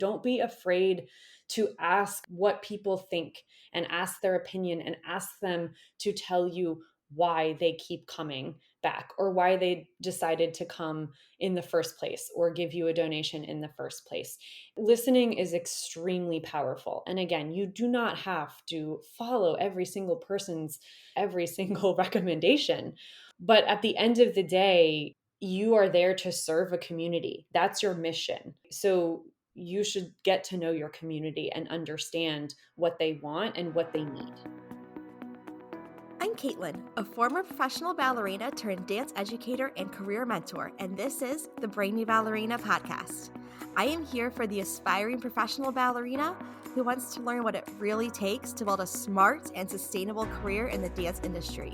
Don't be afraid to ask what people think and ask their opinion and ask them to tell you why they keep coming back or why they decided to come in the first place or give you a donation in the first place. Listening is extremely powerful. And again, you do not have to follow every single person's every single recommendation. But at the end of the day, you are there to serve a community. That's your mission. So you should get to know your community and understand what they want and what they need. I'm Caitlin, a former professional ballerina turned dance educator and career mentor, and this is the Brainy Ballerina podcast. I am here for the aspiring professional ballerina who wants to learn what it really takes to build a smart and sustainable career in the dance industry.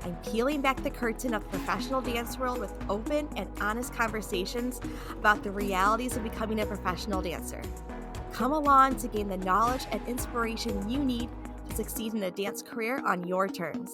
I'm peeling back the curtain of the professional dance world with open and honest conversations about the realities of becoming a professional dancer. Come along to gain the knowledge and inspiration you need to succeed in a dance career on your terms.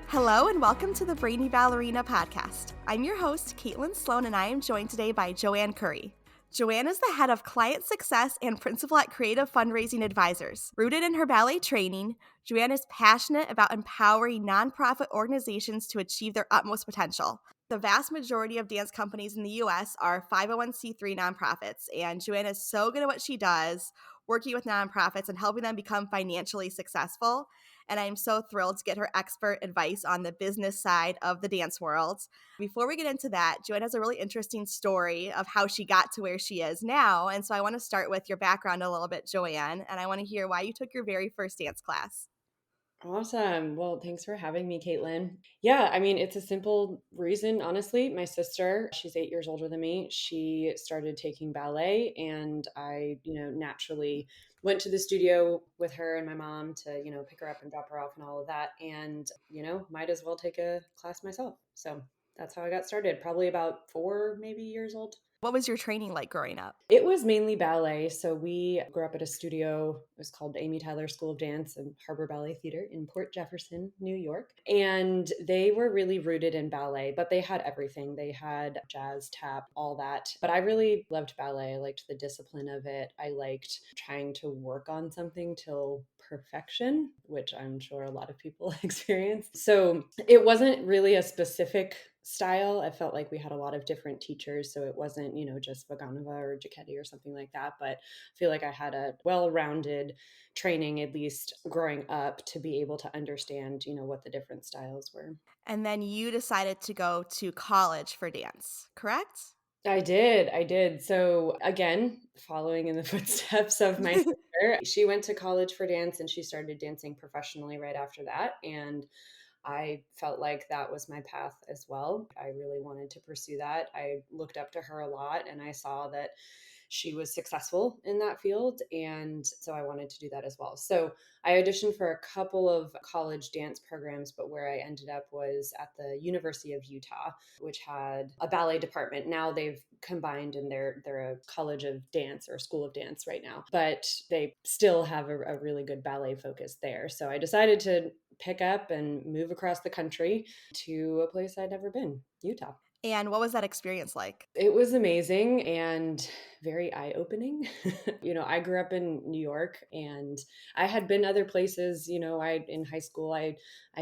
Hello and welcome to the Brainy Ballerina podcast. I'm your host, Caitlin Sloan, and I am joined today by Joanne Curry. Joanne is the head of client success and principal at Creative Fundraising Advisors. Rooted in her ballet training, Joanne is passionate about empowering nonprofit organizations to achieve their utmost potential. The vast majority of dance companies in the U.S. are 501c3 nonprofits, and Joanne is so good at what she does, working with nonprofits and helping them become financially successful. And I'm so thrilled to get her expert advice on the business side of the dance world. Before we get into that, Joanne has a really interesting story of how she got to where she is now. And so I want to start with your background a little bit, Joanne, and I want to hear why you took your very first dance class. Awesome. Well, thanks for having me, Caitlin. Yeah, I mean, it's a simple reason, honestly. My sister, she's 8 years older than me. She started taking ballet, and I, naturally went to the studio with her and my mom to, pick her up and drop her off and all of that. And, might as well take a class myself. So that's how I got started, probably about 4 maybe years old. What was your training like growing up? It was mainly ballet. So we grew up at a studio. It was called Amy Tyler School of Dance and Harbor Ballet Theater in Port Jefferson, New York. And they were really rooted in ballet, but they had everything. They had jazz, tap, all that. But I really loved ballet. I liked the discipline of it. I liked trying to work on something till perfection, which I'm sure a lot of people experience. So it wasn't really a specific style. I felt like we had a lot of different teachers. So it wasn't, just Vaganova or Giacchetti or something like that. But I feel like I had a well-rounded training, at least growing up, to be able to understand, what the different styles were. And then you decided to go to college for dance, correct? I did. So again, following in the footsteps of my sister, she went to college for dance and she started dancing professionally right after that. And I felt like that was my path as well. I really wanted to pursue that. I looked up to her a lot and I saw that she was successful in that field. And so I wanted to do that as well. So I auditioned for a couple of college dance programs, but where I ended up was at the University of Utah, which had a ballet department. Now they've combined and they're a college of dance or school of dance right now, but they still have a really good ballet focus there. So I decided to pick up and move across the country to a place I'd never been, Utah. And what was that experience like? It was amazing and very eye-opening. I grew up in New York and I had been other places, I in high school I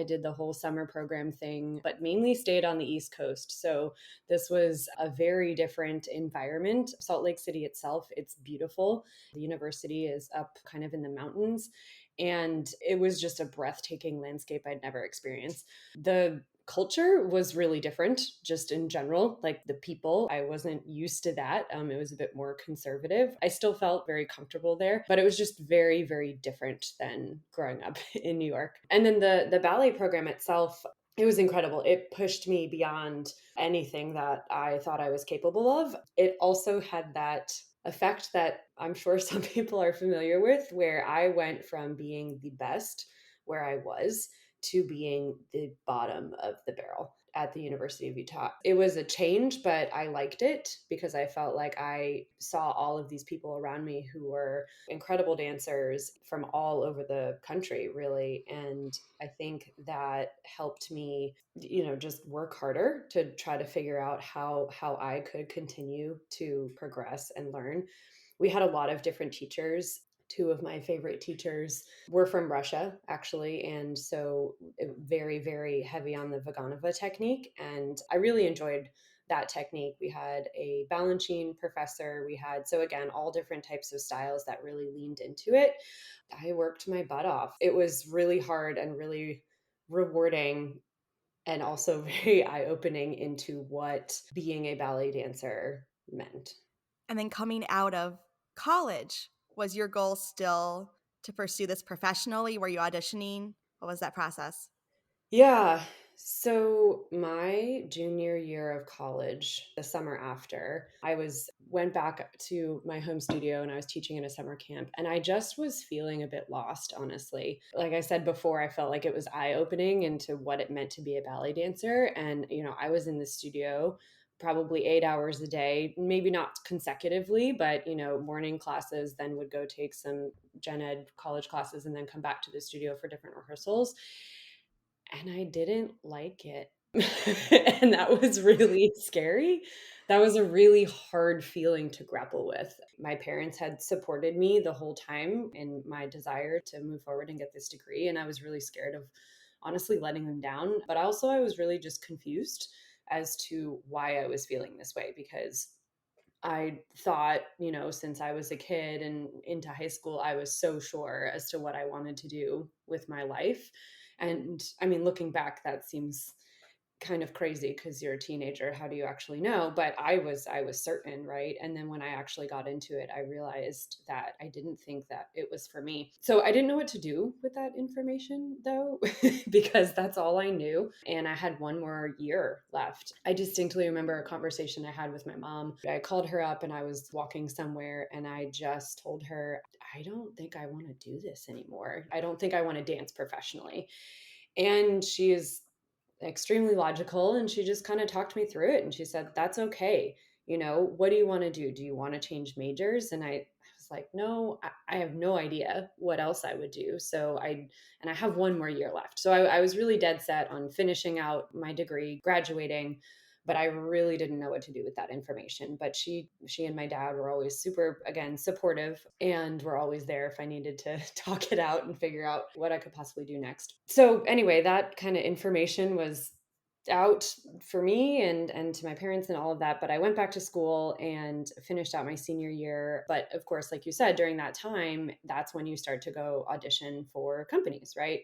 did the whole summer program thing, but mainly stayed on the East Coast. So this was a very different environment. Salt Lake City itself, it's beautiful. The university is up kind of in the mountains and it was just a breathtaking landscape I'd never experienced. The culture was really different just in general, like the people. I wasn't used to that. It was a bit more conservative. I still felt very comfortable there, but it was just very, very different than growing up in New York. And then the ballet program itself, it was incredible. It pushed me beyond anything that I thought I was capable of. It also had that effect that I'm sure some people are familiar with, where I went from being the best where I was to being the bottom of the barrel. at the University of Utah. It was a change, but I liked it because I felt like I saw all of these people around me who were incredible dancers from all over the country, really. And I think that helped me, just work harder to try to figure out how I could continue to progress and learn. We had a lot of different teachers. Two of my favorite teachers were from Russia, actually. And so very, very heavy on the Vaganova technique. And I really enjoyed that technique. We had a Balanchine professor. We had, so again, all different types of styles that really leaned into it. I worked my butt off. It was really hard and really rewarding and also very eye opening into what being a ballet dancer meant. And then coming out of college, was your goal still to pursue this professionally? Were you auditioning? What was that process? Yeah. So my junior year of college, the summer after, I went back to my home studio and I was teaching in a summer camp and I just was feeling a bit lost, honestly. Like I said before, I felt like it was eye-opening into what it meant to be a ballet dancer. And, I was in the studio probably 8 hours a day, maybe not consecutively, but morning classes, then would go take some gen ed college classes and then come back to the studio for different rehearsals, and I didn't like it. And that was really scary. That was a really hard feeling to grapple with. My parents had supported me the whole time in my desire to move forward and get this degree, and I was really scared of honestly letting them down. But also, I was really just confused as to why I was feeling this way because I thought, since I was a kid and into high school, I was so sure as to what I wanted to do with my life. And I mean, looking back, that seems kind of crazy because you're a teenager. How do you actually know? But I was certain, right? And then when I actually got into it, I realized that I didn't think that it was for me. So I didn't know what to do with that information though, because that's all I knew. And I had one more year left. I distinctly remember a conversation I had with my mom. I called her up and I was walking somewhere and I just told her, I don't think I want to do this anymore. I don't think I want to dance professionally. And she is extremely logical and she just kind of talked me through it and she said, that's okay. What do you want to do? Do you want to change majors? And I was like, no, I have no idea what else I would do. And I have one more year left. So I was really dead set on finishing out my degree, graduating, but I really didn't know what to do with that information. But she and my dad were always super, again, supportive and were always there if I needed to talk it out and figure out what I could possibly do next. So anyway, that kind of information was out for me and to my parents and all of that, but I went back to school and finished out my senior year. But of course, like you said, during that time, that's when you start to go audition for companies, right?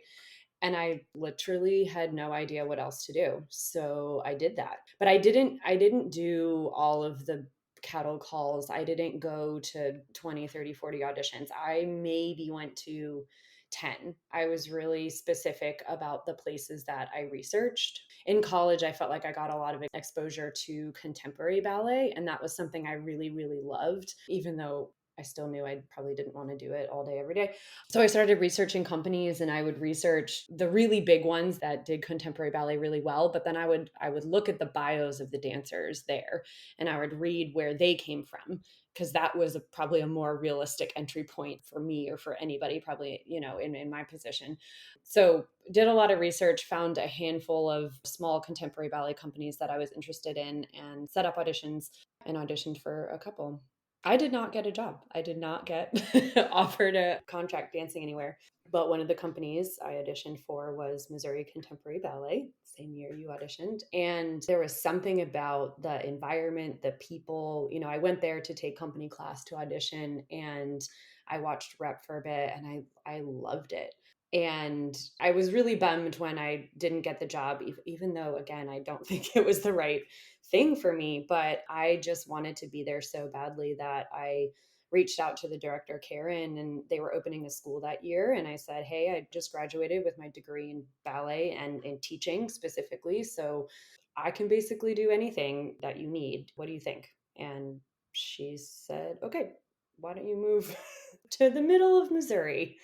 And I literally had no idea what else to do. So I did that. But I didn't do all of the cattle calls. I didn't go to 20, 30, 40 auditions. I maybe went to 10. I was really specific about the places that I researched. In college, I felt like I got a lot of exposure to contemporary ballet, and that was something I really, really loved, even though I still knew I probably didn't want to do it all day, every day. So I started researching companies and I would research the really big ones that did contemporary ballet really well, but then I would look at the bios of the dancers there and I would read where they came from because that was probably a more realistic entry point for me or for anybody probably, in my position. So did a lot of research, found a handful of small contemporary ballet companies that I was interested in and set up auditions and auditioned for a couple. I did not get a job. I did not get offered a contract dancing anywhere. But one of the companies I auditioned for was Missouri Contemporary Ballet, same year you auditioned. And there was something about the environment, the people. I went there to take company class to audition and I watched rep for a bit and I loved it. And I was really bummed when I didn't get the job, even though, again, I don't think it was the right thing for me, but I just wanted to be there so badly that I reached out to the director, Karen, and they were opening a school that year. And I said, hey, I just graduated with my degree in ballet and in teaching specifically. So I can basically do anything that you need. What do you think? And she said, okay, why don't you move to the middle of Missouri?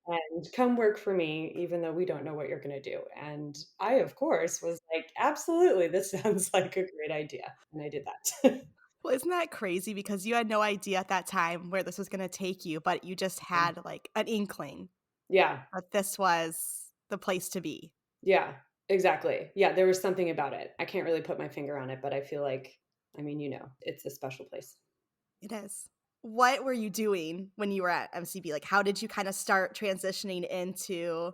And come work for me, even though we don't know what you're going to do. And I, of course, was like, "Absolutely, this sounds like a great idea." And I did that. Well, isn't that crazy because you had no idea at that time where this was gonna take you, but you just had, like, an inkling Yeah. that this was the place to be. Yeah, exactly. Yeah, there was something about it. I can't really put my finger on it, but I feel like, I mean, it's a special place. It is. What were you doing when you were at MCB? Like, how did you kinda start transitioning into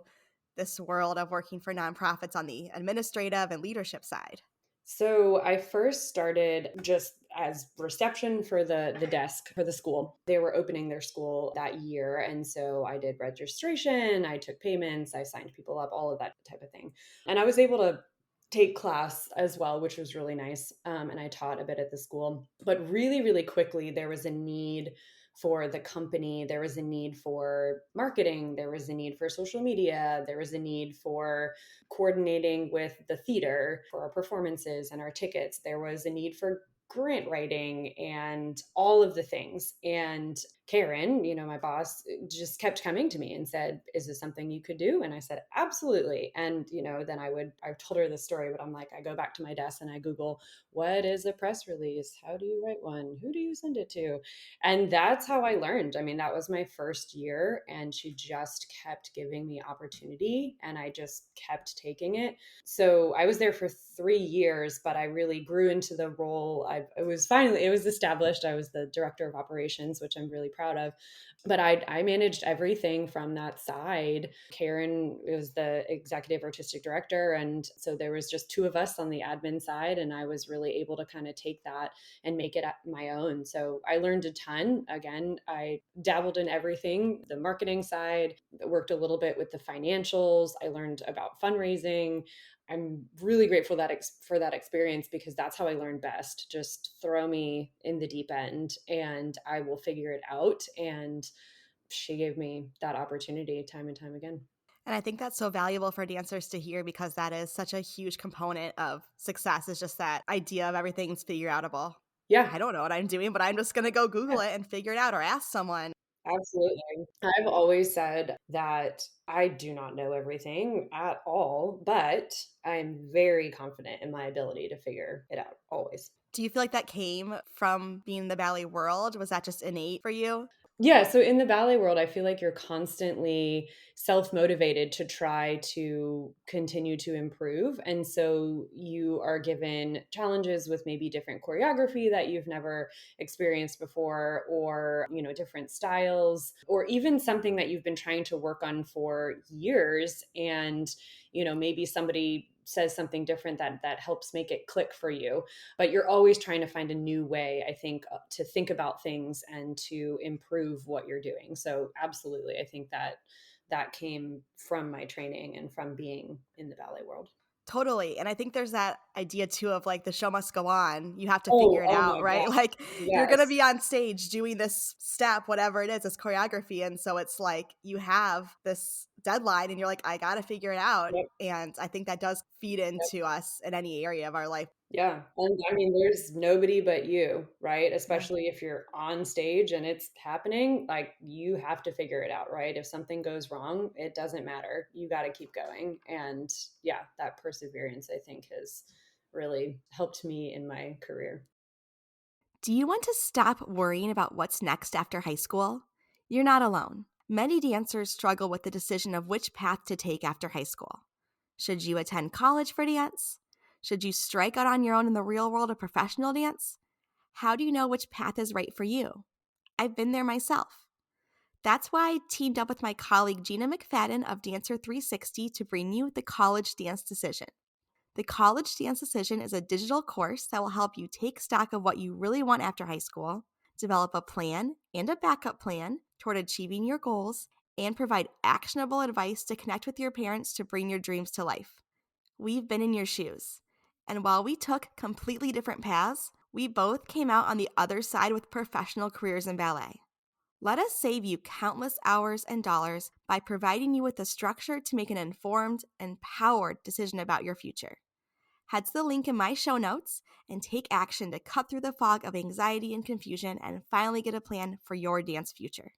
this world of working for nonprofits on the administrative and leadership side? So I first started just as reception for the desk for the school. They were opening their school that year, and so I did registration, I took payments, I signed people up, all of that type of thing. And I was able to take class as well, which was really nice. And I taught a bit at the school. But really, really quickly, there was a need for the company. There was a need for marketing. There was a need for social media. There was a need for coordinating with the theater for our performances and our tickets. There was a need for grant writing and all of the things. And Karen, my boss, just kept coming to me and said, "Is this something you could do?" And I said, "Absolutely." And, then I've told her the story, but I'm like, I go back to my desk and I Google, what is a press release? How do you write one? Who do you send it to? And that's how I learned. I mean, that was my first year, and she just kept giving me opportunity, and I just kept taking it. So I was there for 3 years, but I really grew into the role. It was established. I was the director of operations, which I'm really proud of. But I managed everything from that side. Karen was the executive artistic director. And so there was just two of us on the admin side. And I was really able to kind of take that and make it my own. So I learned a ton. Again, I dabbled in everything, the marketing side, worked a little bit with the financials. I learned about fundraising. I'm really grateful for that experience, because that's how I learn best. Just throw me in the deep end and I will figure it out. And she gave me that opportunity time and time again. And I think that's so valuable for dancers to hear because that is such a huge component of success is just that idea of everything's figure outable. Yeah. I don't know what I'm doing, but I'm just gonna go Google it and figure it out or ask someone. Absolutely. I've always said that I do not know everything at all, but I'm very confident in my ability to figure it out always. Do you feel like that came from being in the ballet world? Was that just innate for you? Yeah, so in the ballet world, I feel like you're constantly self-motivated to try to continue to improve. And so you are given challenges with maybe different choreography that you've never experienced before, or, different styles, or even something that you've been trying to work on for years. And, maybe somebody says something different that helps make it click for you, but you're always trying to find a new way, I think, to think about things and to improve what you're doing. So absolutely, I think that came from my training and from being in the ballet world. Totally, and I think there's that idea too of, like, the show must go on. You have to Oh, figure it oh out, my right? gosh, Like, you're gonna yes. be on stage doing this step, whatever it is, this choreography, and so it's like you have this deadline and you're like, "I gotta figure it out," Yep. and I think that does feed into us in any area of our life. Yeah, and I mean, there's nobody but you, right? Yeah. Especially if you're on stage and it's happening, like, you have to figure it out, right? If something goes wrong, it doesn't matter. You got to keep going. And yeah, that perseverance, I think, has really helped me in my career. Do you want to stop worrying about what's next after high school? You're not alone. Many dancers struggle with the decision of which path to take after high school. Should you attend college for dance? Should you strike out on your own in the real world of professional dance? How do you know which path is right for you? I've been there myself. That's why I teamed up with my colleague Gina McFadden of Dancer 360 to bring you the College Dance Decision. The College Dance Decision is a digital course that will help you take stock of what you really want after high school, develop a plan and a backup plan toward achieving your goals, and provide actionable advice to connect with your parents to bring your dreams to life. We've been in your shoes. And while we took completely different paths, we both came out on the other side with professional careers in ballet. Let us save you countless hours and dollars by providing you with the structure to make an informed, empowered decision about your future. Head to the link in my show notes and take action to cut through the fog of anxiety and confusion and finally get a plan for your dance future.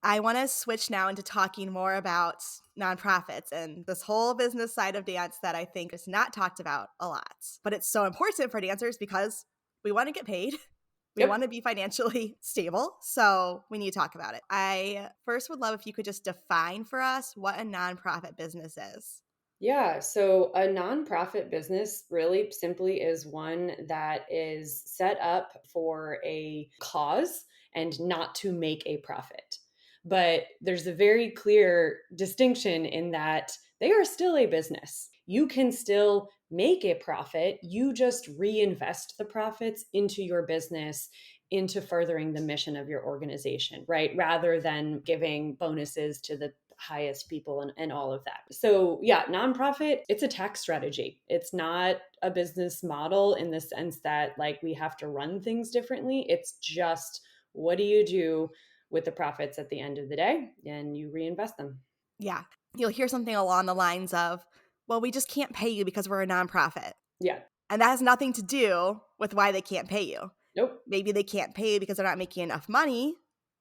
I want to switch now into talking more about nonprofits and this whole business side of dance that I think is not talked about a lot. But it's so important for dancers because we want to get paid. We want Yep. to be financially stable. So we need to talk about it. I first would love if you could just define for us what a nonprofit business is. Yeah, so a nonprofit business really simply is one that is set up for a cause and not to make a profit. But there's a very clear distinction in that they are still a business. You can still make a profit, you just reinvest the profits into your business, into furthering the mission of your organization, right? Rather than giving bonuses to the highest people and all of that. So, yeah, nonprofit, it's a tax strategy. It's not a business model in the sense that like we have to run things differently. It's just what do you do with the profits at the end of the day and you reinvest them. Yeah. You'll hear something along the lines of, well, we just can't pay you because we're a nonprofit. Yeah. And that has nothing to do with why they can't pay you. Nope. Maybe they can't pay you because they're not making enough money.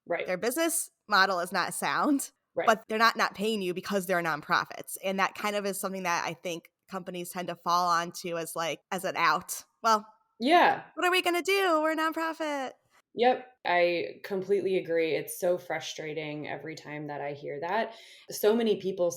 Right. Their business model is not sound, Right. but they're not paying you because they're nonprofits. And that kind of is something that I think companies tend to fall onto as like as an out. Well, Yeah. what are we going to do? We're a nonprofit. Yep, I completely agree. It's so frustrating every time that I hear that. So many people,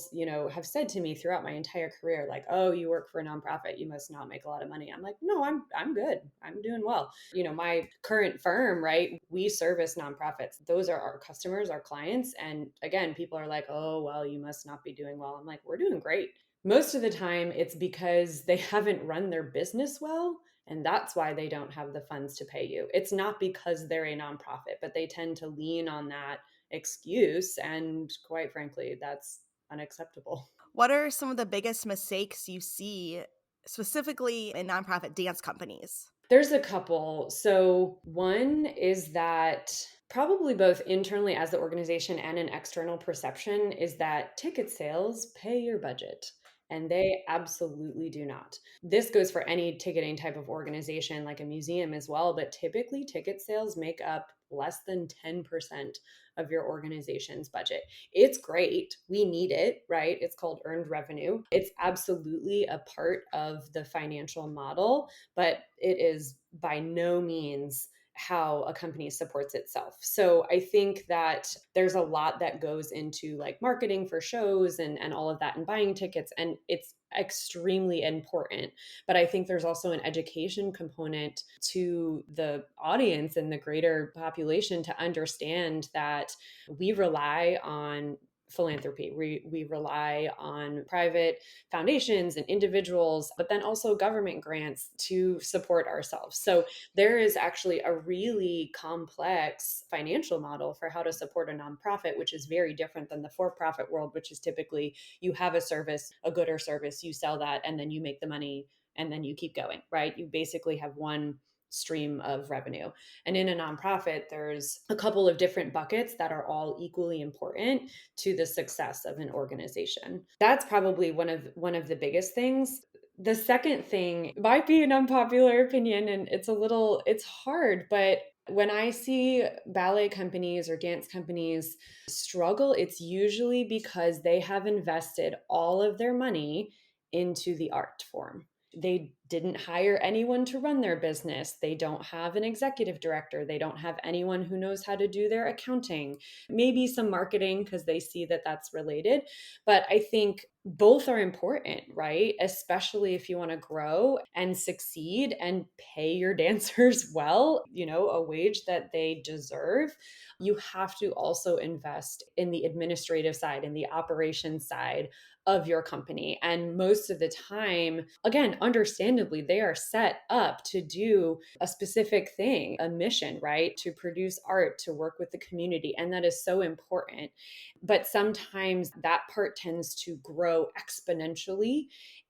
have said to me throughout my entire career, like, "Oh, you work for a nonprofit, you must not make a lot of money." I'm like, "No, I'm good. I'm doing well." My current firm, right? We service nonprofits. Those are our customers, our clients, and again, people are like, "Oh, well, you must not be doing well." I'm like, "We're doing great." Most of the time, it's because they haven't run their business well and that's why they don't have the funds to pay you. It's not because they're a nonprofit, but they tend to lean on that excuse. And quite frankly, that's unacceptable. What are some of the biggest mistakes you see specifically in nonprofit dance companies? There's a couple. So, one is that probably both internally as the organization and an external perception is that ticket sales pay your budget. And they absolutely do not. This goes for any ticketing type of organization, like a museum as well. But typically, ticket sales make up less than 10% of your organization's budget. It's great. We need it, right? It's called earned revenue. It's absolutely a part of the financial model, but it is by no means how a company supports itself. So I think that there's a lot that goes into like marketing for shows and all of that and buying tickets. And it's extremely important. But I think there's also an education component to the audience and the greater population to understand that we rely on philanthropy. We rely on private foundations and individuals, but then also government grants to support ourselves. So there is actually a really complex financial model for how to support a nonprofit, which is very different than the for profit world, which is typically you have a service, a good or service, you sell that, and then you make the money and then you keep going, right? You basically have one stream of revenue. And in a nonprofit, there's a couple of different buckets that are all equally important to the success of an organization. That's probably one of the biggest things. The second thing might be an unpopular opinion and it's hard, but when I see ballet companies or dance companies struggle, it's usually because they have invested all of their money into the art form. They didn't hire anyone to run their business. They don't have an executive director. They don't have anyone who knows how to do their accounting. Maybe some marketing because they see that that's related. But I think both are important, right? Especially if you want to grow and succeed and pay your dancers well, a wage that they deserve. You have to also invest in the administrative side and the operations side of your company. And most of the time, again, understandably, they are set up to do a specific thing, a mission, right? To produce art, to work with the community. And that is so important. But sometimes that part tends to grow exponentially.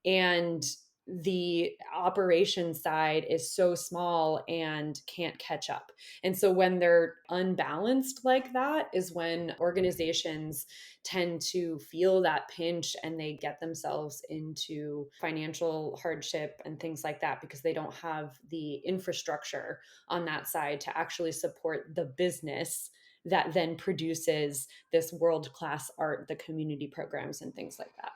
And the operation side is so small and can't catch up. And so when they're unbalanced like that is when organizations tend to feel that pinch and they get themselves into financial hardship and things like that because they don't have the infrastructure on that side to actually support the business that then produces this world-class art, the community programs and things like that.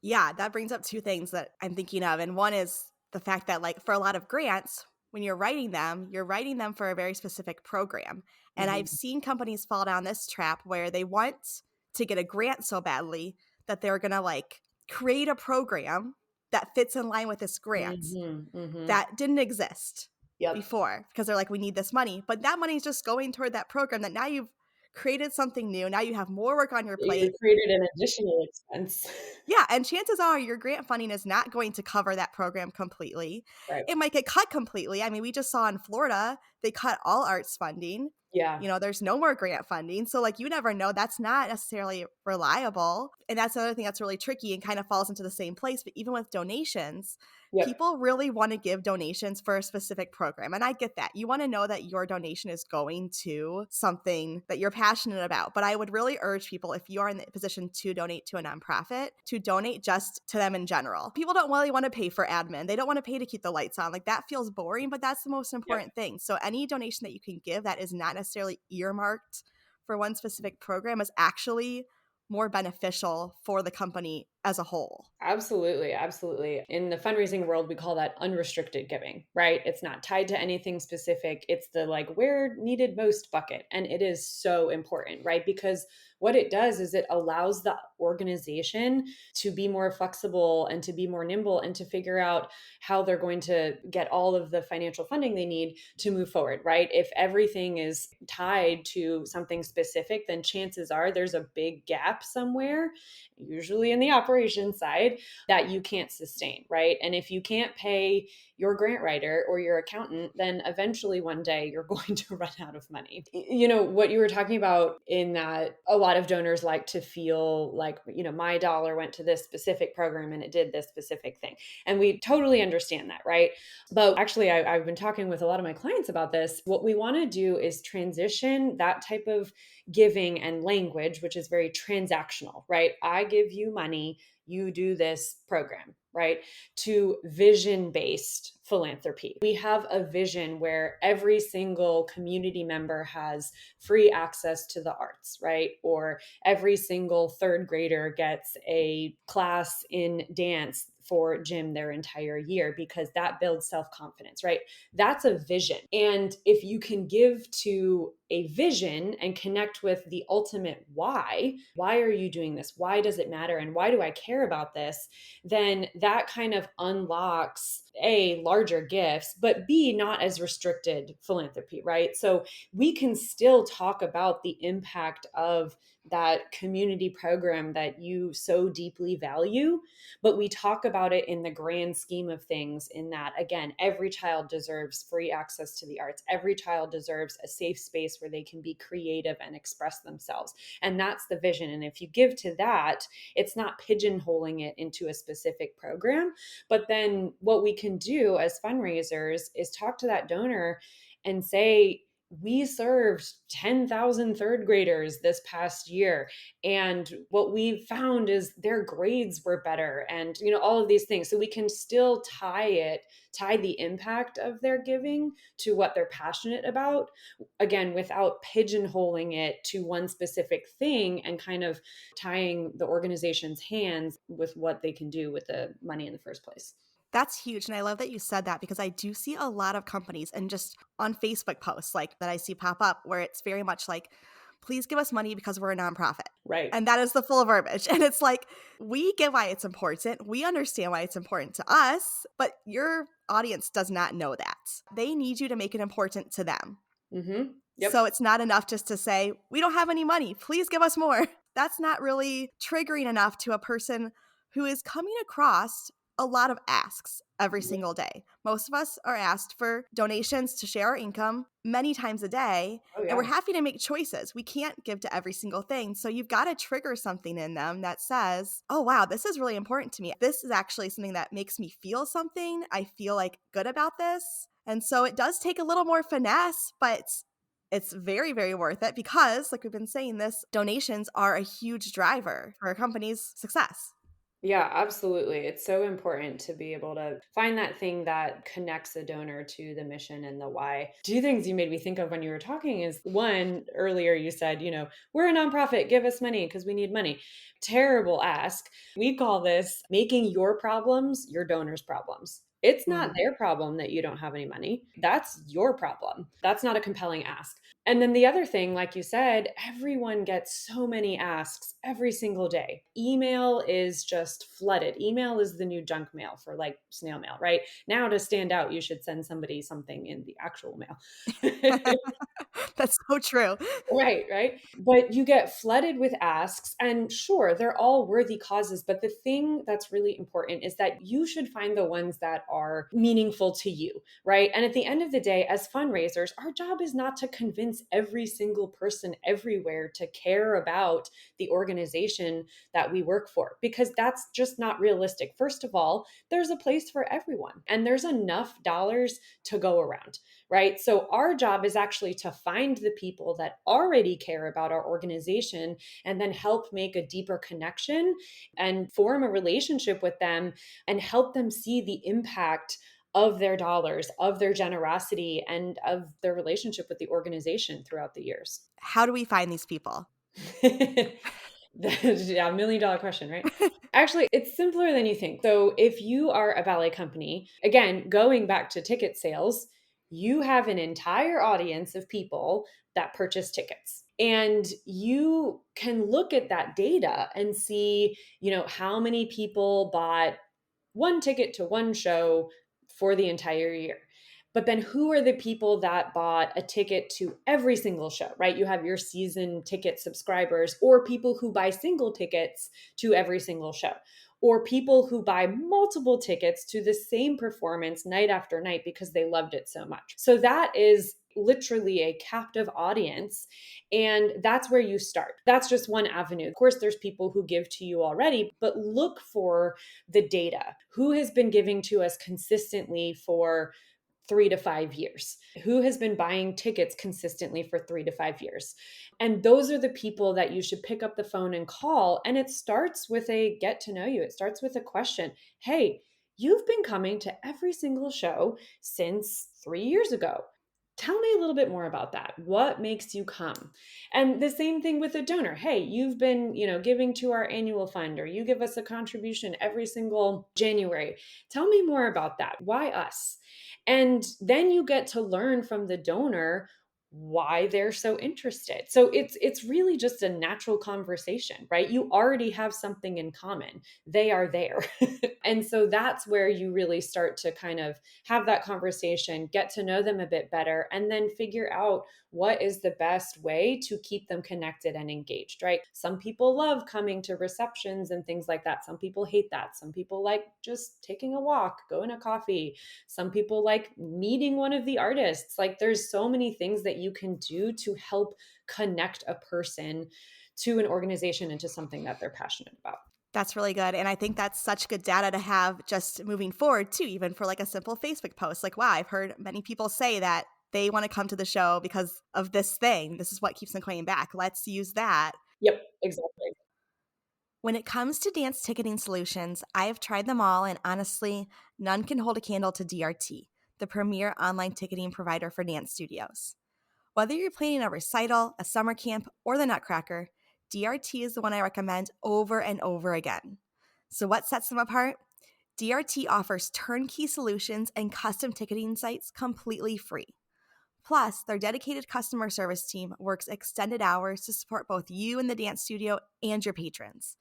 Yeah, that brings up two things that I'm thinking of. And one is the fact that, like, for a lot of grants, when you're writing them for a very specific program. And I've Mhm. seen companies fall down this trap where they want to get a grant so badly that they're going to, like, create a program that fits in line with this grant Mhm. Mhm. that didn't exist Yep. before because they're like, we need this money. But that money is just going toward that program that now you've created something new. Now you have more work on your You plate. created an additional expense. Yeah, and chances are your grant funding is not going to cover that program completely. Right. It might get cut completely. I mean, we just saw in Florida, they cut all arts funding. Yeah. You know, there's no more grant funding. So, like, you never know. That's not necessarily reliable. And that's another thing that's really tricky and kind of falls into the same place. But even with donations, Yep. people really want to give donations for a specific program. And I get that. You want to know that your donation is going to something that you're passionate about. But I would really urge people, if you are in the position to donate to a nonprofit, to donate just to them in general. People don't really want to pay for admin. They don't want to pay to keep the lights on. Like, that feels boring, but that's the most Yep. important thing. So any donation that you can give that is not necessarily earmarked for one specific program is actually more beneficial for the company as a whole. Absolutely, absolutely. In the fundraising world, we call that unrestricted giving, right? It's not tied to anything specific. It's the like where needed most bucket. And it is so important, right? Because what it does is it allows the organization to be more flexible and to be more nimble and to figure out how they're going to get all of the financial funding they need to move forward, right? If everything is tied to something specific, then chances are there's a big gap somewhere, usually in the operations side, that you can't sustain, right? And if you can't pay your grant writer or your accountant, then eventually one day you're going to run out of money. You know, what you were talking about in that a lot of donors like to feel like, you know, my dollar went to this specific program and it did this specific thing. And we totally understand that, right? But actually, I've been talking with a lot of my clients about this. What we want to do is transition that type of giving and language, which is very transactional, right? I give you money, you do this program, right? To vision based philanthropy. We have a vision where every single community member has free access to the arts, right? Or every single third grader gets a class in dance for gym their entire year because that builds self confidence, right? That's a vision. And if you can give to a vision and connect with the ultimate why are you doing this? Why does it matter? And why do I care about this? Then that kind of unlocks A, larger gifts, but B, not as restricted philanthropy, right? So we can still talk about the impact of that community program that you so deeply value, but we talk about it in the grand scheme of things, in that, again, every child deserves free access to the arts. Every child deserves a safe space where they can be creative and express themselves. And that's the vision. And if you give to that, it's not pigeonholing it into a specific program. But then what we can do as fundraisers is talk to that donor and say, we served 10,000 third graders this past year. And what we found is their grades were better, and, you know, all of these things. So we can still tie the impact of their giving to what they're passionate about, again, without pigeonholing it to one specific thing and kind of tying the organization's hands with what they can do with the money in the first place. That's huge. And I love that you said that because I do see a lot of companies and just on Facebook posts like that I see pop up where it's very much like, please give us money because we're a nonprofit. Right. And that is the full verbiage. And it's like, we get why it's important. We understand why it's important to us, but your audience does not know that. They need you to make it important to them. Mm-hmm. Yep. So it's not enough just to say, we don't have any money. Please give us more. That's not really triggering enough to a person who is coming across a lot of asks every single day. Most of us are asked for donations to share our income many times a day, Oh and we're yeah. happy to make choices. We can't give to every single thing. So you've got to trigger something in them that says, oh, wow, this is really important to me. This is actually something that makes me feel something. I feel like good about this. And so it does take a little more finesse, but it's very, very worth it because, like we've been saying, this donations are a huge driver for a company's success. Yeah, absolutely. It's so important to be able to find that thing that connects the donor to the mission and the why. Two things you made me think of when you were talking is one, earlier you said, we're a nonprofit, give us money because we need money. Terrible ask. We call this making your problems your donors' problems. It's not Ooh. their problem that you don't have any money. That's your problem. That's not a compelling ask. And then the other thing, like you said, everyone gets so many asks every single day. Email is just flooded. Email is the new junk mail for like snail mail, right? Now to stand out, you should send somebody something in the actual mail. That's so true. Right, right. But you get flooded with asks, and sure, they're all worthy causes. But the thing that's really important is that you should find the ones that are meaningful to you, right? And at the end of the day, as fundraisers, our job is not to convince every single person everywhere to care about the organization that we work for, because that's just not realistic. First of all, there's a place for everyone, and there's enough dollars to go around, right? So our job is actually to find the people that already care about our organization and then help make a deeper connection and form a relationship with them and help them see the impact of their dollars, of their generosity, and of their relationship with the organization throughout the years. How do we find these people? Yeah, $1 million question, right? Actually, it's simpler than you think. So, if you are a ballet company, again, going back to ticket sales, you have an entire audience of people that purchase tickets. And you can look at that data and see, how many people bought one ticket to one show for the entire year. But then who are the people that bought a ticket to every single show, right? You have your season ticket subscribers or people who buy single tickets to every single show, or people who buy multiple tickets to the same performance night after night because they loved it so much. So that is literally a captive audience. And that's where you start. That's just one avenue. Of course, there's people who give to you already, but look for the data. Who has been giving to us consistently for 3 to 5 years? Who has been buying tickets consistently for 3 to 5 years? And those are the people that you should pick up the phone and call. And it starts with a get to know you. It starts with a question. Hey, you've been coming to every single show since 3 years ago. Tell me a little bit more about that. What makes you come? And the same thing with a donor. Hey, you've been, giving to our annual fund, or you give us a contribution every single January. Tell me more about that. Why us? And then you get to learn from the donor why they're so interested. So it's really just a natural conversation, right? You already have something in common. They are there. And so that's where you really start to kind of have that conversation, get to know them a bit better, and then figure out what is the best way to keep them connected and engaged, right? Some people love coming to receptions and things like that. Some people hate that. Some people like just taking a walk, going a coffee. Some people like meeting one of the artists. Like there's so many things that you can do to help connect a person to an organization and to something that they're passionate about. That's really good. And I think that's such good data to have just moving forward, too, even for like a simple Facebook post. Like, wow, I've heard many people say that they want to come to the show because of this thing. This is what keeps them coming back. Let's use that. Yep, exactly. When it comes to dance ticketing solutions, I have tried them all, and honestly, none can hold a candle to DRT, the premier online ticketing provider for dance studios. Whether you're planning a recital, a summer camp, or the Nutcracker, DRT is the one I recommend over and over again. So, what sets them apart? DRT offers turnkey solutions and custom ticketing sites completely free. Plus, their dedicated customer service team works extended hours to support both you in the dance studio and your patrons.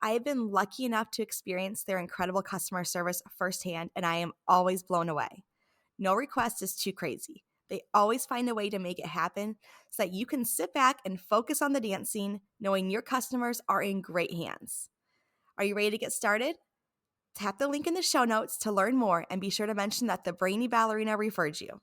I have been lucky enough to experience their incredible customer service firsthand, and I am always blown away. No request is too crazy. They always find a way to make it happen so that you can sit back and focus on the dancing, knowing your customers are in great hands. Are you ready to get started? Tap the link in the show notes to learn more, and be sure to mention that the Brainy Ballerina referred you.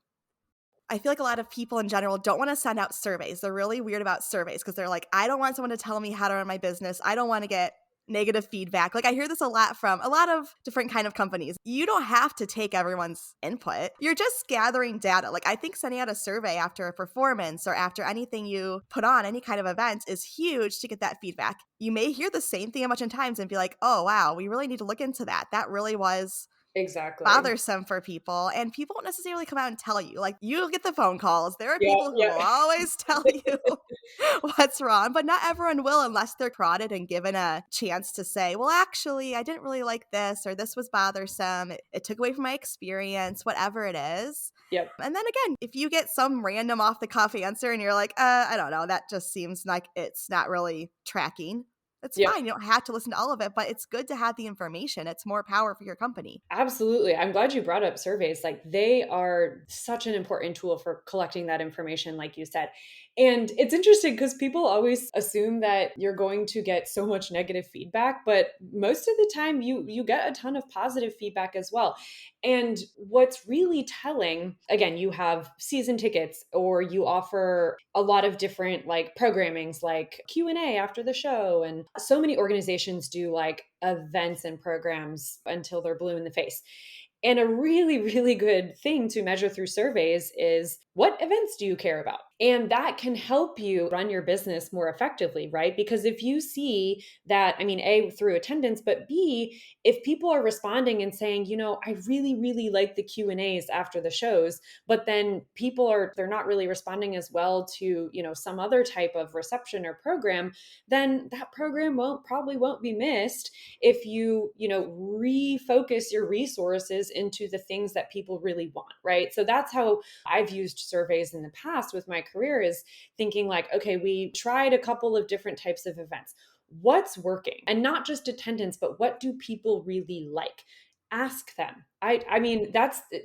I feel like a lot of people in general don't want to send out surveys. They're really weird about surveys because they're like, I don't want someone to tell me how to run my business. I don't want to get negative feedback. Like I hear this a lot from a lot of different kind of companies. You don't have to take everyone's input. You're just gathering data. Like I think sending out a survey after a performance or after anything you put on, any kind of event is huge to get that feedback. You may hear the same thing a bunch of times and be like, oh, wow, we really need to look into that. That really was Exactly. bothersome for people, and people won't necessarily come out and tell you. Like, you'll get the phone calls. There are Yeah, people who will yeah. always tell you what's wrong, but not everyone will unless they're prodded and given a chance to say, well, actually, I didn't really like this, or this was bothersome. It took away from my experience, whatever it is. Yep. And then again, if you get some random off the cuff answer and you're like, I don't know, that just seems like it's not really tracking. It's Yep. fine. You don't have to listen to all of it, but it's good to have the information. It's more power for your company. Absolutely. I'm glad you brought up surveys. Like they are such an important tool for collecting that information, like you said. And it's interesting because people always assume that you're going to get so much negative feedback, but most of the time you get a ton of positive feedback as well. And what's really telling, again, you have season tickets or you offer a lot of different like programmings like Q&A after the show, and so many organizations do like events and programs until they're blue in the face. And a really, really good thing to measure through surveys is what events do you care about? And that can help you run your business more effectively, right? Because if you see that, I mean, A, through attendance, but B, if people are responding and saying, I really, really like the Q&As after the shows, but then they're not really responding as well to, some other type of reception or program, then that program probably won't be missed if refocus your resources into the things that people really want, right? So that's how I've used surveys in the past with my career, is thinking like, okay, we tried a couple of different types of events. What's working? And not just attendance, but what do people really like? Ask them. I mean,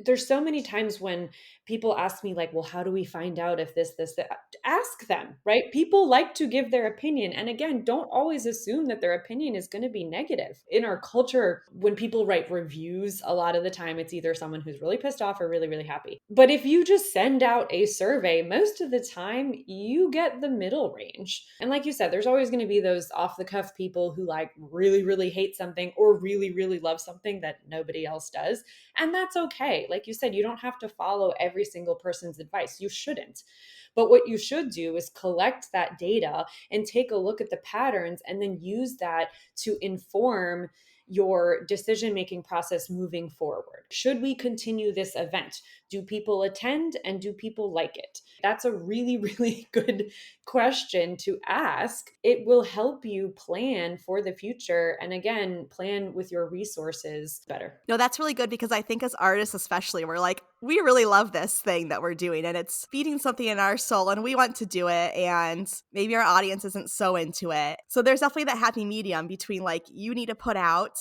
there's so many times when people ask me like, well, how do we find out if this that? Ask them, right? People like to give their opinion. And again, don't always assume that their opinion is going to be negative. In our culture, when people write reviews, a lot of the time it's either someone who's really pissed off or really, really happy. But if you just send out a survey, most of the time you get the middle range. And like you said, there's always going to be those off the cuff people who like really, really hate something or really, really love something that nobody else does. And that's okay. Like you said, you don't have to follow every single person's advice. You shouldn't. But what you should do is collect that data and take a look at the patterns and then use that to inform your decision making process moving forward. Should we continue this event? Do people attend and do people like it? That's a really, really good question to ask. It will help you plan for the future and again, plan with your resources better. No, that's really good because I think as artists, especially, we're like, we really love this thing that we're doing and it's feeding something in our soul and we want to do it. And maybe our audience isn't so into it. So there's definitely that happy medium between like, you need to put out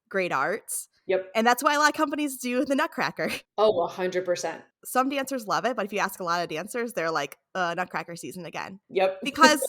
great art. Yep. And that's why a lot of companies do the Nutcracker. Oh, 100%. Some dancers love it, but if you ask a lot of dancers, they're like, Nutcracker season again. Yep. Because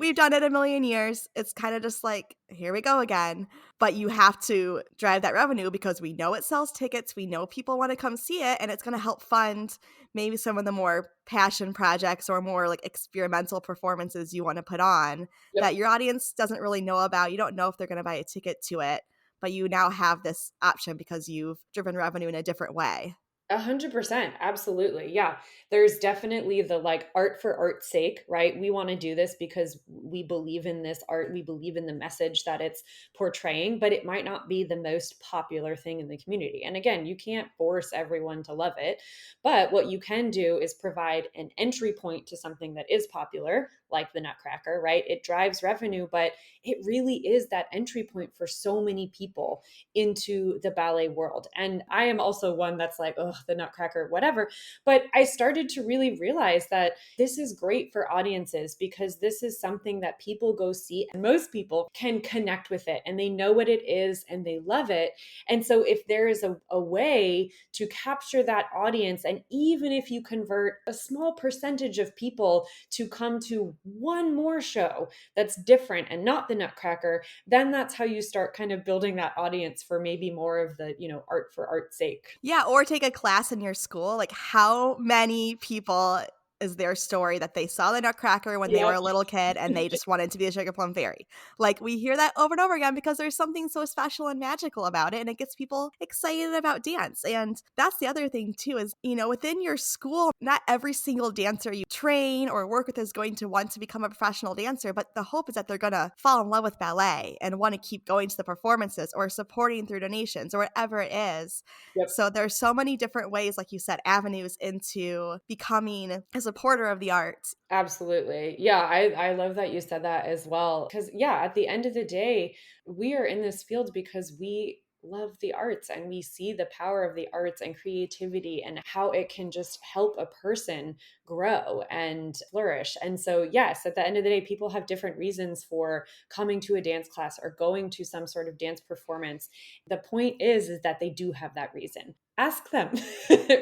we've done it a million years. It's kind of just like, here we go again. But you have to drive that revenue because we know it sells tickets. We know people want to come see it, and it's going to help fund maybe some of the more passion projects or more like experimental performances you want to put on Yep. that your audience doesn't really know about. You don't know if they're going to buy a ticket to it, but you now have this option because you've driven revenue in a different way. 100%. Absolutely. Yeah. There's definitely the like art for art's sake, right? We want to do this because we believe in this art. We believe in the message that it's portraying, but it might not be the most popular thing in the community. And again, you can't force everyone to love it. But what you can do is provide an entry point to something that is popular, like the Nutcracker, right? It drives revenue, but it really is that entry point for so many people into the ballet world. And I am also one that's like, oh, the Nutcracker, whatever. But I started to really realize that this is great for audiences because this is something that people go see and most people can connect with it and they know what it is and they love it. And so if there is a way to capture that audience, and even if you convert a small percentage of people to come to one more show that's different and not the Nutcracker, then that's how you start kind of building that audience for maybe more of the, art for art's sake. Yeah, or take a class in your school. Like, how many people is their story that they saw the Nutcracker when they were Yep. a little kid and they just wanted to be a Sugar Plum Fairy. Like, we hear that over and over again because there's something so special and magical about it, and it gets people excited about dance. And that's the other thing too is, within your school, not every single dancer you train or work with is going to want to become a professional dancer, but the hope is that they're going to fall in love with ballet and want to keep going to the performances or supporting through donations or whatever it is. Yep. So there's so many different ways, like you said, avenues into becoming a supporter of the arts. Absolutely. Yeah, I love that you said that as well. Because, yeah, at the end of the day, we are in this field because we love the arts and we see the power of the arts and creativity and how it can just help a person grow and flourish. And so, yes, at the end of the day, people have different reasons for coming to a dance class or going to some sort of dance performance. The point is that they do have that reason. Ask them,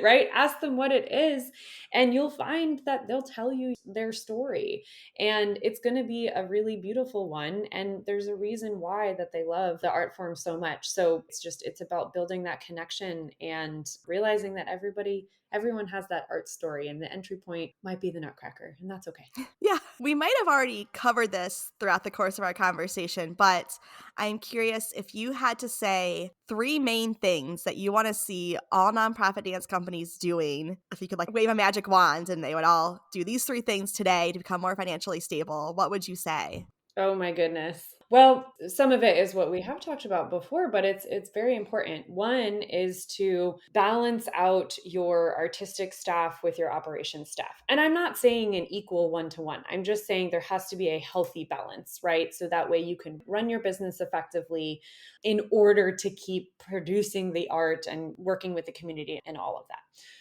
right? Ask them what it is, and you'll find that they'll tell you their story, and it's going to be a really beautiful one, and there's a reason why that they love the art form so much. So it's about building that connection and realizing that everyone has that art story, and the entry point might be the Nutcracker, and that's okay. Yeah, we might have already covered this throughout the course of our conversation, but I'm curious if you had to say three main things that you want to see all nonprofit dance companies doing, if you could like wave a magic wand and they would all do these three things today to become more financially stable, what would you say? Oh my goodness. Well, some of it is what we have talked about before, but it's very important. One is to balance out your artistic staff with your operations staff. And I'm not saying an equal one-to-one. I'm just saying there has to be a healthy balance, right? So that way you can run your business effectively in order to keep producing the art and working with the community and all of that.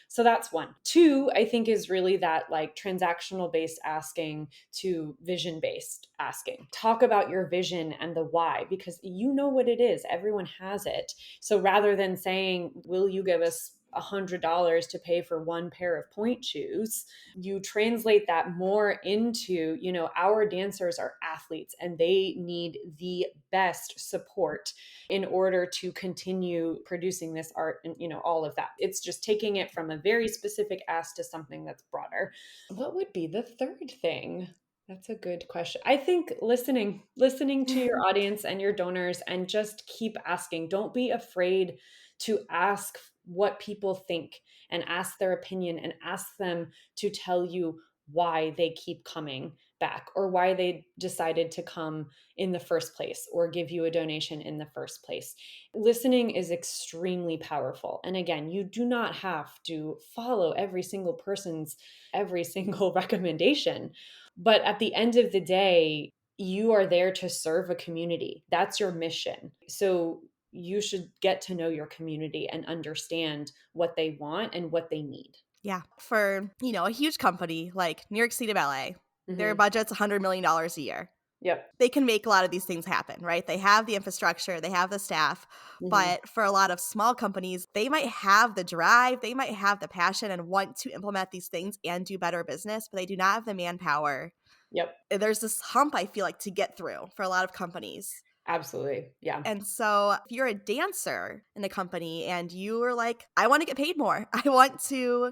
So that's one. Two, I think is really that like transactional based asking to vision based asking. Talk about your vision and the why, because you know what it is. Everyone has it. So rather than saying, will you give us $100 to pay for one pair of point shoes, you translate that more into, our dancers are athletes and they need the best support in order to continue producing this art and, all of that. It's just taking it from a very specific ask to something that's broader. What would be the third thing? That's a good question. I think listening to your audience and your donors and just keep asking. Don't be afraid to ask what people think and ask their opinion and ask them to tell you why they keep coming back or why they decided to come in the first place or give you a donation in the first place. Listening is extremely powerful. And again, you do not have to follow every single person's every single recommendation. But at the end of the day, you are there to serve a community. That's your mission. So you should get to know your community and understand what they want and what they need. Yeah, for, a huge company like New York City Ballet, their Hmm. budget's $100 million a year. Yep. They can make a lot of these things happen, right? They have the infrastructure, they have the staff. Hmm. But for a lot of small companies, they might have the drive, they might have the passion and want to implement these things and do better business, but they do not have the manpower. Yep. There's this hump, I feel like, to get through for a lot of companies. Absolutely. Yeah. And so if you're a dancer in a company and you are like, I want to get paid more, I want to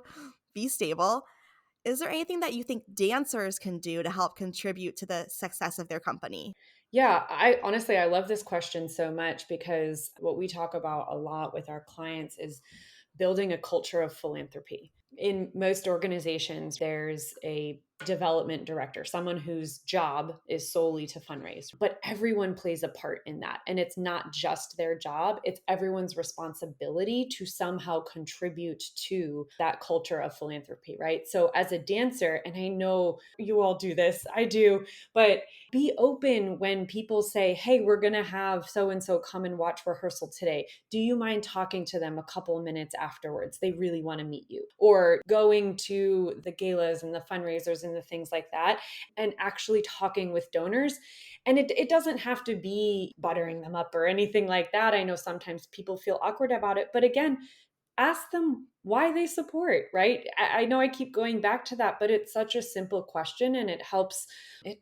be stable, is there anything that you think dancers can do to help contribute to the success of their company? Yeah, I love this question so much because what we talk about a lot with our clients is building a culture of philanthropy. In most organizations, there's a development director, someone whose job is solely to fundraise, but everyone plays a part in that. And it's not just their job, it's everyone's responsibility to somehow contribute to that culture of philanthropy, right? So, as a dancer, and I know you all do this, I do, but be open when people say, hey, we're going to have so and so come and watch rehearsal today. Do you mind talking to them a couple of minutes afterwards? They really want to meet you. Or going to the galas and the fundraisers and the things like that and actually talking with donors. And it doesn't have to be buttering them up or anything like that. I know sometimes people feel awkward about it. But again, ask them why they support, right? I know I keep going back to that, but it's such a simple question, and it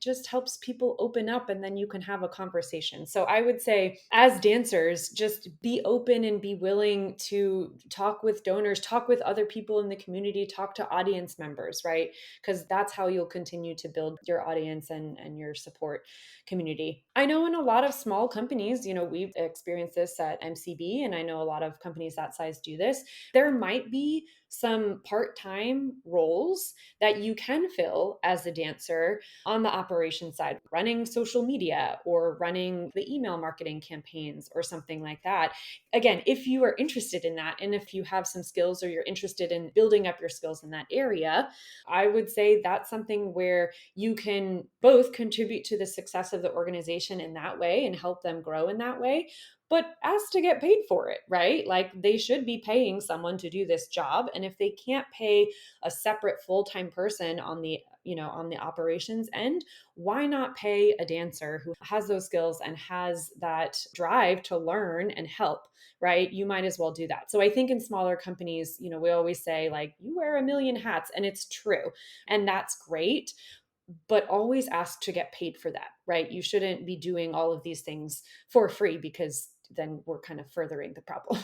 just helps people open up, and then you can have a conversation. So I would say, as dancers, just be open and be willing to talk with donors, talk with other people in the community, talk to audience members, right? Because that's how you'll continue to build your audience and your support community. I know in a lot of small companies, we've experienced this at MCB, and I know a lot of companies that size do this. There might be some part time roles that you can fill as a dancer on the operations side, running social media or running the email marketing campaigns or something like that. Again, if you are interested in that, and if you have some skills or you're interested in building up your skills in that area, I would say that's something where you can both contribute to the success of the organization in that way and help them grow in that way, but ask to get paid for it, right? Like, they should be paying someone to do this job. And if they can't pay a separate full-time person on the operations end, why not pay a dancer who has those skills and has that drive to learn and help, right? You might as well do that. So I think in smaller companies, we always say, like, you wear a million hats, and it's true. And that's great, but always ask to get paid for that, right? You shouldn't be doing all of these things for free, because then we're kind of furthering the problem.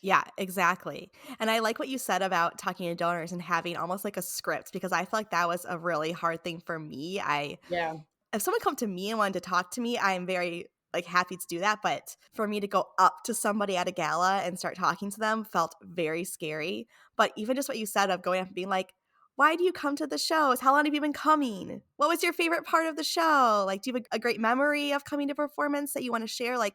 Yeah, exactly. And I like what you said about talking to donors and having almost like a script because I feel like that was a really hard thing for me. I Yeah. If someone come to me and wanted to talk to me, I'm very like happy to do that. But for me to go up to somebody at a gala and start talking to them felt very scary. But even just what you said of going up and being like, why do you come to the shows? How long have you been coming? What was your favorite part of the show? Like, do you have a great memory of coming to performance that you want to share? Like,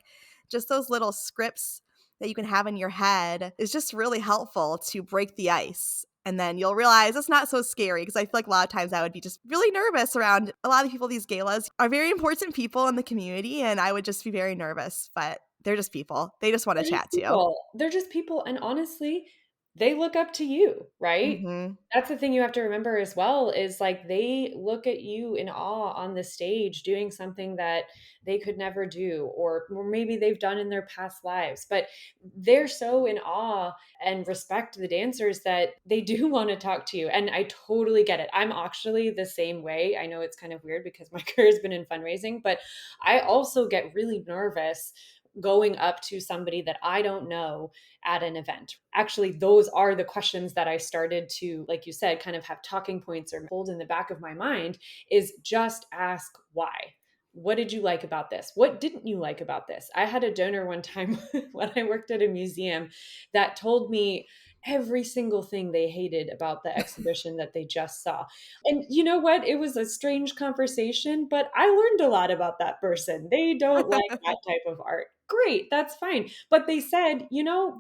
just those little scripts that you can have in your head is just really helpful to break the ice. And then you'll realize it's not so scary because I feel like a lot of times I would be just really nervous around a lot of people. These galas are very important people in the community, and I would just be very nervous, but they're just people. They just want to They're just chat to you. people. They're just people, and honestly, they look up to you, right? Hmm. That's the thing you have to remember as well, is, like, they look at you in awe on the stage doing something that they could never do, or maybe they've done in their past lives, but they're so in awe and respect the dancers that they do wanna talk to you, and I totally get it. I'm actually the same way. I know it's kind of weird because my career's been in fundraising, but I also get really nervous going up to somebody that I don't know at an event. Actually, those are the questions that I started to, like you said, kind of have talking points or hold in the back of my mind, is just ask why. What did you like about this? What didn't you like about this? I had a donor one time when I worked at a museum that told me every single thing they hated about the exhibition that they just saw. And you know what? It was a strange conversation, but I learned a lot about that person. They don't like that type of art. Great, that's fine. But they said,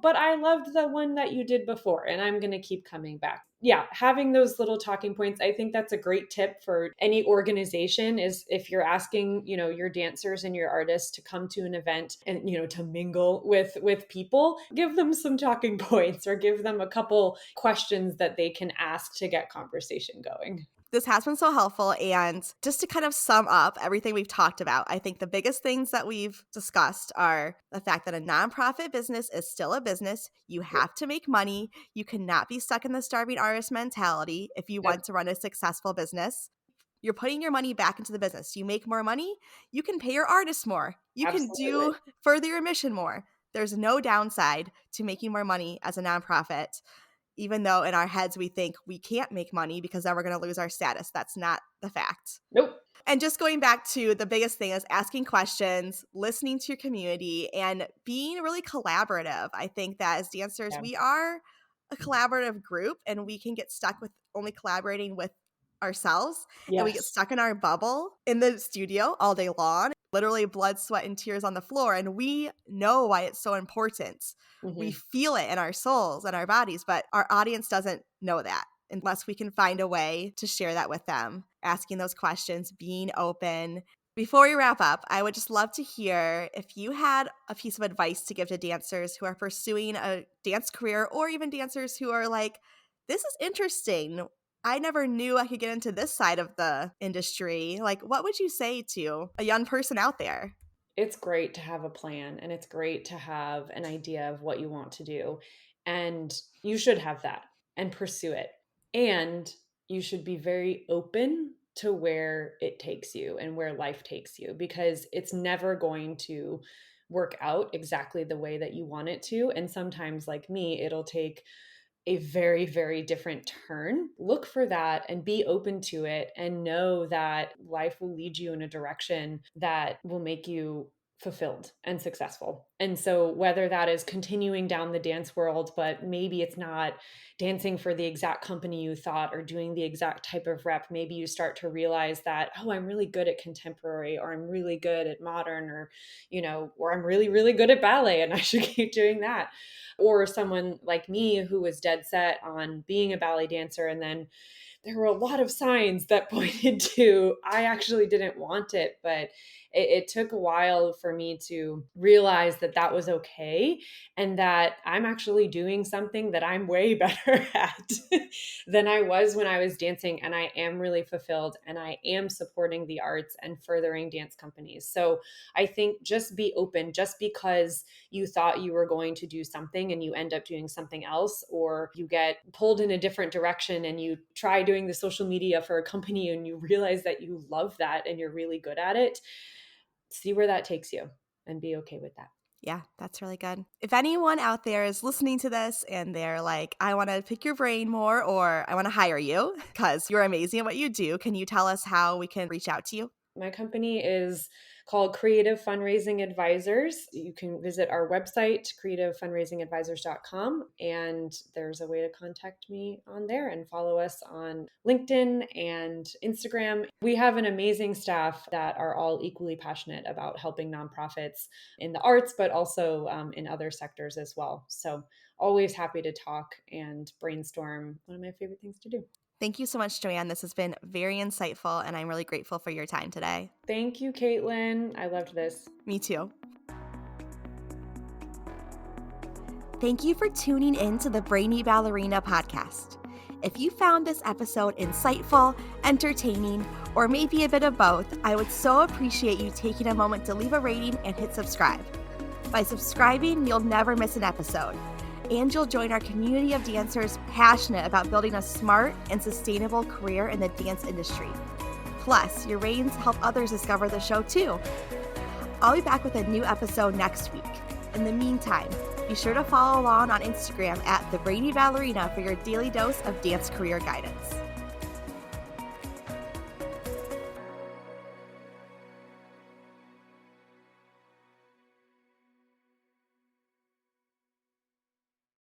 but I loved the one that you did before, and I'm going to keep coming back. Yeah, having those little talking points, I think that's a great tip for any organization, is if you're asking, your dancers and your artists to come to an event and, to mingle with people, give them some talking points or give them a couple questions that they can ask to get conversation going. This has been so helpful. And just to kind of sum up everything we've talked about, I think the biggest things that we've discussed are the fact that a nonprofit business is still a business. You have to make money. You cannot be stuck in the starving artist mentality if you Yep, want to run a successful business. You're putting your money back into the business. You make more money, you can pay your artists more. You can absolutely. do further your mission more. There's no downside to making more money as a nonprofit, even though in our heads we think we can't make money because then we're going to lose our status. That's not the fact. Nope. And just going back to the biggest thing is asking questions, listening to your community, and being really collaborative. I think that as dancers, Yeah. we are a collaborative group and we can get stuck with only collaborating with ourselves, and we get Yes. stuck in our bubble in the studio all day long, literally blood, sweat, and tears on the floor. And we know why it's so important. We Mhm. feel it in our souls and our bodies, but our audience doesn't know that unless we can find a way to share that with them, asking those questions, being open. Before we wrap up, I would just love to hear if you had a piece of advice to give to dancers who are pursuing a dance career or even dancers who are like, this is interesting. I never knew I could get into this side of the industry. Like, what would you say to a young person out there? It's great to have a plan, and it's great to have an idea of what you want to do. And you should have that and pursue it. And you should be very open to where it takes you and where life takes you, because it's never going to work out exactly the way that you want it to. And sometimes, like me, it'll take a very, very different turn. Look for that and be open to it, and know that life will lead you in a direction that will make you fulfilled and successful. And so, whether that is continuing down the dance world, but maybe it's not dancing for the exact company you thought or doing the exact type of rep, maybe you start to realize that, oh, I'm really good at contemporary, or I'm really good at modern, or I'm really, really good at ballet and I should keep doing that. Or someone like me who was dead set on being a ballet dancer, and then there were a lot of signs that pointed to I actually didn't want it, but it took a while for me to realize that that was okay, and that I'm actually doing something that I'm way better at than I was when I was dancing, and I am really fulfilled, and I am supporting the arts and furthering dance companies. So I think just be open. Just because you thought you were going to do something and you end up doing something else, or you get pulled in a different direction and you try doing the social media for a company and you realize that you love that and you're really good at it, see where that takes you and be okay with that. Yeah, that's really good. If anyone out there is listening to this and they're like, I want to pick your brain more, or I want to hire you because you're amazing at what you do, can you tell us how we can reach out to you? My company is called Creative Fundraising Advisors. You can visit our website, creativefundraisingadvisors.com, and there's a way to contact me on there, and follow us on LinkedIn and Instagram. We have an amazing staff that are all equally passionate about helping nonprofits in the arts, but also in other sectors as well. So always happy to talk and brainstorm. One of my favorite things to do. Thank you so much, Joanne. This has been very insightful, and I'm really grateful for your time today. Thank you, Caitlin. I loved this. Me too. Thank you for tuning in to the Brainy Ballerina podcast. If you found this episode insightful, entertaining, or maybe a bit of both, I would so appreciate you taking a moment to leave a rating and hit subscribe. By subscribing, you'll never miss an episode, and you'll join our community of dancers passionate about building a smart and sustainable career in the dance industry. Plus, your ratings help others discover the show too. I'll be back with a new episode next week. In the meantime, be sure to follow along on Instagram at The Brainy Ballerina for your daily dose of dance career guidance.